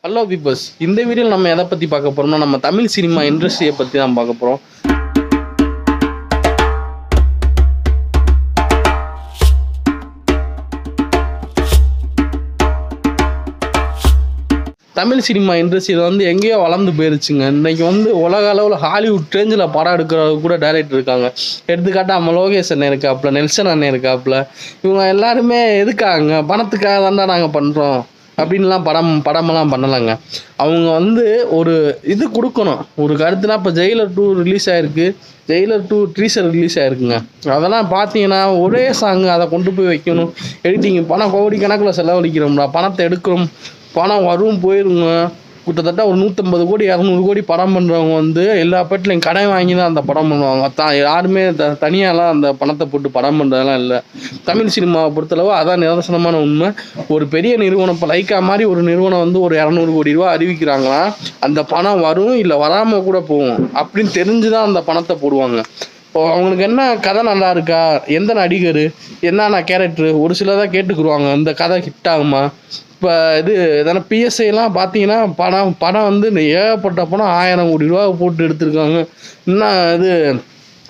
Hello peepers, இந்த வீடியோவில் நம்ம எதை பற்றி பார்க்க போகிறோம்னா நம்ம தமிழ் சினிமா இண்டஸ்ட்ரியை பற்றி தான் பார்க்க போகிறோம். தமிழ் சினிமா இண்டஸ்ட்ரியில் வந்து எங்கேயோ வளர்ந்து போயிருச்சுங்க. இன்றைக்கி வந்து உலக அளவில் ஹாலிவுட் ரேஞ்சில் படம் எடுக்கிறவங்க கூட டைரக்டர் இருக்காங்க. எடுத்துக்காட்டால் நம்ம லோகேஷ் அண்ணன் இருக்காப்புல, நெல்சன் அண்ணன் இருக்காப்புல. இவங்க எல்லாருமே எதுக்காங்க? பணத்துக்காக தான்டா நாங்கள் பண்ணுறோம் அப்படின்லாம் படமெல்லாம் பண்ணலாங்க. அவங்க வந்து ஒரு இது கொடுக்கணும், ஒரு கருத்துனா. இப்போ ஜெயிலர் 2 ரிலீஸ் ஆகிருக்கு, ஜெயிலர் 2 ட்ரீசர் ரிலீஸ் ஆகிருக்குங்க. அதெல்லாம் பார்த்தீங்கன்னா ஒரே சாங்கு, அதை கொண்டு போய் வைக்கணும். எடிட்டிங் பணம் கோடிக்கணக்கில் செலவழிக்கிறோம்டா, பணத்தை எடுக்கிறோம், பணம் வரும் போயிருங்க. கிட்டத்தட்ட ஒரு 150 கோடி 200 கோடி படம் பண்ணுறவங்க வந்து எல்லா பட்டிலையும் கடை வாங்கி தான் அந்த படம் பண்ணுவாங்க. யாருமே தனியாலாம் அந்த பணத்தை போட்டு படம் பண்ணுறதெல்லாம் இல்லை. தமிழ் சினிமாவை பொறுத்தளவு அதான் நிதர்சனமான உண்மை. ஒரு பெரிய நிறுவனம், இப்போ லைக்கா மாதிரி ஒரு நிறுவனம் வந்து ஒரு 200 கோடி ரூபா அறிவிக்கிறாங்கன்னா அந்த பணம் வரும் இல்லை வராமல் கூட போகும் அப்படின்னு தெரிஞ்சு தான் அந்த பணத்தை போடுவாங்க. இப்போ அவங்களுக்கு என்ன கதை நல்லா இருக்கா, எந்த நடிகர், என்னென்ன கேரக்டரு, ஒரு சிலதான் கேட்டுக்குருவாங்க. இந்த கதை ஹிட் ஆகுமா? இப்போ இது எதனா பிஎஸ்ஐலாம் பார்த்தீங்கன்னா படம் வந்து ஏகப்பட்ட படம் 1000 கோடி ரூபா போட்டு எடுத்திருக்காங்க. இன்னும் இது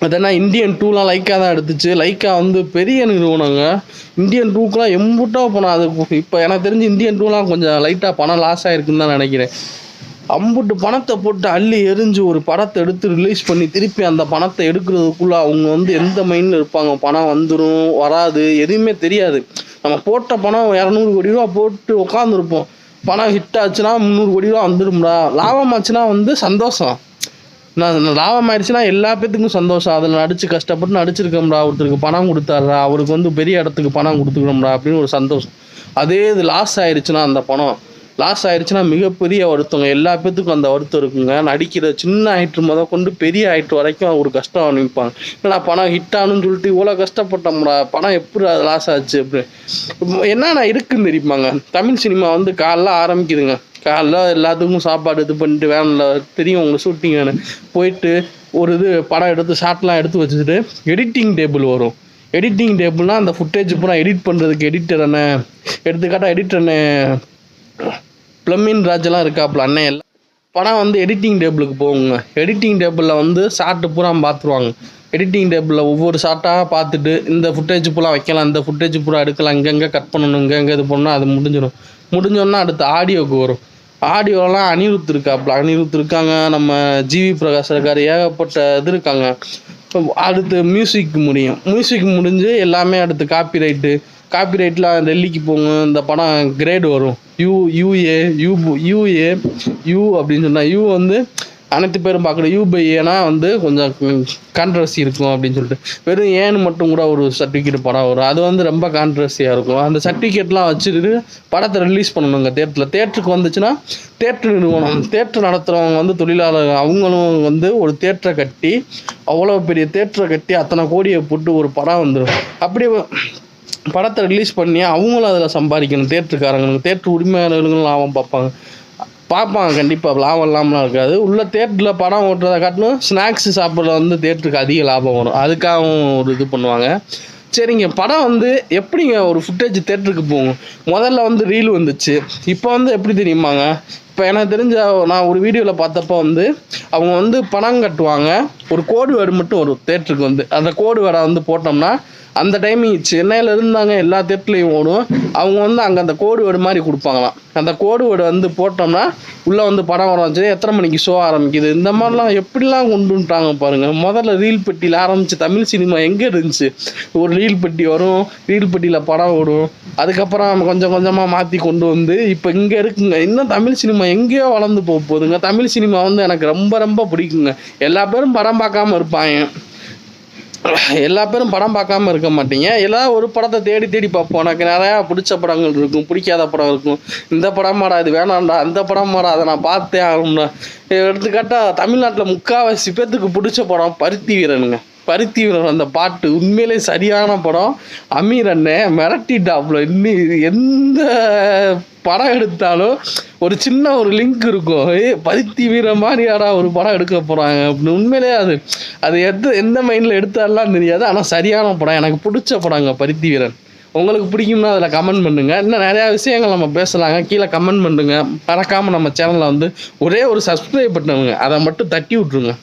அதனா இந்தியன் 2லாம் லைக்காக தான் எடுத்துச்சு. லைக்கா வந்து பெரிய நிறுவனங்க. இந்தியன் 2க்குலாம் எம்புட்டா பணம். அது இப்போ எனக்கு தெரிஞ்சு இந்தியன் 2லாம் கொஞ்சம் லைட்டாக பணம் லாஸ் ஆகிருக்குன்னு தான் நினைக்கிறேன். அம்புட்டு பணத்தை போட்டு அள்ளி எரிஞ்சு ஒரு படத்தை எடுத்து ரிலீஸ் பண்ணி திருப்பி அந்த பணத்தை எடுக்கிறதுக்குள்ளே அவங்க வந்து எந்த மைண்டில் இருப்பாங்க? பணம் வந்துடும் வராது எதுவுமே தெரியாது. நம்ம போட்ட பணம் 200 கோடி ரூபா போட்டு உட்காந்துருப்போம். பணம் ஹிட் ஆச்சுன்னா 300 கோடி ரூபா வந்துடும்டா. லாபம் ஆச்சுன்னா வந்து சந்தோஷம். லாபம் ஆயிடுச்சுன்னா எல்லா பேத்துக்கும் சந்தோஷம். அதில் நடிச்சு கஷ்டப்பட்டு நடிச்சிருக்கோம்டா, ஒருத்தருக்கு பணம் கொடுத்தாருடா, அவருக்கு வந்து பெரிய இடத்துக்கு பணம் கொடுத்துக்கிறோம்டா அப்படின்னு ஒரு சந்தோஷம். அதே இது லாஸ் ஆயிடுச்சுன்னா, அந்த பணம் லாஸ் ஆயிடுச்சுன்னா மிகப்பெரிய வருத்தங்க. எல்லா பேத்துக்கும் அந்த வருத்தம் இருக்குங்க. நடிக்கிற சின்ன ஆக்டர் முதல் கொண்டு பெரிய ஆக்டர் வரைக்கும் ஒரு கஷ்டம் அனுப்பிப்பாங்க. ஏன்னா பணம் ஹிட் ஆனுன்னு சொல்லிட்டு இவ்வளோ கஷ்டப்பட்டோம்டா, பணம் எப்படி அது லாஸ் ஆச்சு அப்படி என்னென்ன இருக்குன்னு தெரியுமாங்க. தமிழ் சினிமா வந்து காலைல ஆரம்பிக்குதுங்க. காலைல எல்லாத்துக்கும் சாப்பாடு இது பண்ணிட்டு வேனில் தெரியும் உங்களுக்கு ஷூட்டிங்னு போயிட்டு ஒரு இது படம் எடுத்து ஷார்ட்லாம் எடுத்து வச்சுட்டு எடிட்டிங் டேபிள் வரும். எடிட்டிங் டேபிள்னால் அந்த ஃபுட்டேஜ் பூரா எடிட் பண்ணுறதுக்கு எடிட்டர் அண்ணன், எடுத்துக்காட்டால் எடிட்டர் அண்ணன் பிளம்மின் ராஜெல்லாம் இருக்காப்புல அண்ணன். எல்லாம் படம் வந்து எடிட்டிங் டேபிளுக்கு போகுங்க. எடிட்டிங் டேபிளில் வந்து ஷார்ட்டு பூரா பார்த்துருவாங்க. எடிட்டிங் டேபிளில் ஒவ்வொரு ஷார்ட்டாக பார்த்துட்டு இந்த ஃபுட்டேஜ் பூரா வைக்கலாம், இந்த ஃபுட்டேஜ் பூரா எடுக்கலாம், இங்கெங்கே கட் பண்ணணும், இங்கெங்கே இது பண்ணால் அது முடிஞ்சோன்னா அடுத்து ஆடியோவுக்கு வரும். ஆடியோலாம் அனிருத் இருக்காப்புல, அனிருத் இருக்காங்க, நம்ம ஜிவி பிரகாஷ் இருக்கார், ஏகப்பட்ட இது இருக்காங்க. அடுத்து மியூசிக் முடிஞ்சு எல்லாமே அடுத்து காப்பிரைட்டில் டெல்லிக்கு போங்க. இந்த படம் கிரேடு வரும், யூஏ அப்படின்னு சொன்னால் யூ வந்து அனைத்து பேரும் பார்க்கணும். யூ/ஏனா வந்து கொஞ்சம் கான்ட்ரவர்சி இருக்கும் அப்படின்னு சொல்லிட்டு வெறும் ஏன்னு மட்டும் கூட ஒரு சர்டிஃபிகேட் படம் வரும். அது வந்து ரொம்ப கான்ட்ரவர்சியாக இருக்கும். அந்த சர்டிஃபிகேட்லாம் வச்சுட்டு படத்தை ரிலீஸ் பண்ணணுங்க. தேட்டருக்கு வந்துச்சுன்னா தேட்டர் நிறுவனம், தேட்டர் நடத்துகிறவங்க வந்து தொழிலாளர், அவங்களும் வந்து ஒரு தேட்டரை கட்டி, அவ்வளோ பெரிய தேட்டரை கட்டி அத்தனை கோடியை போட்டு ஒரு படம் வந்துடும். அப்படியே படத்தை ரிலீஸ் பண்ணி அவங்களும் அதில் சம்பாதிக்கணும். தேட்டருக்காரங்களுக்கு, தேட்டர் உரிமையாளர்களும் லாபம் பார்ப்பாங்க. கண்டிப்பாக லாபம் இல்லாமலாம் இருக்காது. உள்ள தேட்டரில் படம் ஓட்டுறதை காட்டிலும் ஸ்நாக்ஸ் சாப்பிட்றத வந்து தேட்டருக்கு அதிக லாபம் வரும். அதுக்காகவும் ஒரு இது பண்ணுவாங்க. சரிங்க, படம் வந்து எப்படிங்க ஒரு ஃபுட்டேஜ் தேட்டருக்கு போகும்? முதல்ல வந்து ரீல் வந்துச்சு. இப்போ வந்து எப்படி தெரியுமாங்க? இப்போ எனக்கு தெரிஞ்ச நான் ஒரு வீடியோவில் பார்த்தப்போ வந்து அவங்க வந்து பணம் கட்டுவாங்க. ஒரு கோடு வேர்டு மட்டும் வரும் தேட்டருக்கு வந்து. அந்த கோடு வேர்டை வந்து போட்டோம்னா அந்த டைமிங் சென்னையில் இருந்தாங்க எல்லா தேட்டர்லையும் ஓடும். அவங்க வந்து அங்கே அந்த கோடு வேர்டு மாதிரி கொடுப்பாங்களாம். அந்த கோடு வேர்டு வந்து போட்டோம்னா உள்ளே வந்து படம் வர எத்தனை மணிக்கு ஷோ ஆரம்பிக்குது, இந்த மாதிரிலாம் எப்படிலாம் கொண்டு வந்துட்டாங்க பாருங்கள். முதல்ல ரீல் பெட்டியில் ஆரம்பித்து தமிழ் சினிமா எங்கே இருந்துச்சு? ஒரு ரீல் பெட்டி வரும், ரீல் பெட்டியில் படம் ஓடும். அதுக்கப்புறம் கொஞ்சம் கொஞ்சமாக மாற்றி கொண்டு வந்து இப்போ இங்கே இருக்குங்க. இன்னும் தமிழ் சினிமா எங்கேயோ வளர்ந்து போகுதுங்க. தமிழ் சினிமா வந்து எனக்கு ரொம்ப ரொம்ப பிடிக்குங்க. எல்லா பேரும் படம் பார்க்காம இருப்பாங்க, எல்லா பேரும் படம் பார்க்காம இருக்க மாட்டீங்க. எல்லாம் ஒரு படத்தை தேடி பார்ப்போம். எனக்கு நிறையா பிடிச்ச படங்கள் இருக்கும், பிடிக்காத படம் இருக்கும். இந்த படமாடா இது வேணாம்டா, அந்த படமாடா அதை நான் பார்த்தே ஆகணும்னா. எடுத்துக்காட்டால் தமிழ்நாட்டில் முக்கால்வாசி பேர்த்துக்கு பிடிச்ச படம் பருத்தி வீரனுங்க. பருத்தி வீரன் அந்த பாட்டு உண்மையிலே சரியான படம். அமீர் அண்ணன் மிரட்டிட்டாப்புல. இன்னும் எந்த படம் எடுத்தாலும் ஒரு சின்ன ஒரு லிங்க் இருக்கும். பருத்தி வீரன் மாதிரி யாரா ஒரு படம் எடுக்க போகிறாங்க அப்படின்னு. உண்மையிலே அது எந்த மைண்டில் எடுத்தாலாம் தெரியாது. ஆனால் சரியான படம், எனக்கு பிடிச்ச படங்க பருத்தி வீரன். உங்களுக்கு பிடிக்கும்னா அதில் கமெண்ட் பண்ணுங்கள். இன்னும் நிறையா விஷயங்கள் நம்ம பேசலாங்க. கீழே கமெண்ட் பண்ணுங்கள். மறக்காமல் நம்ம சேனலில் வந்து ஒரே ஒரு சப்ஸ்கிரைப் பண்ணுங்க, அதை மட்டும் தட்டி விட்ருங்க.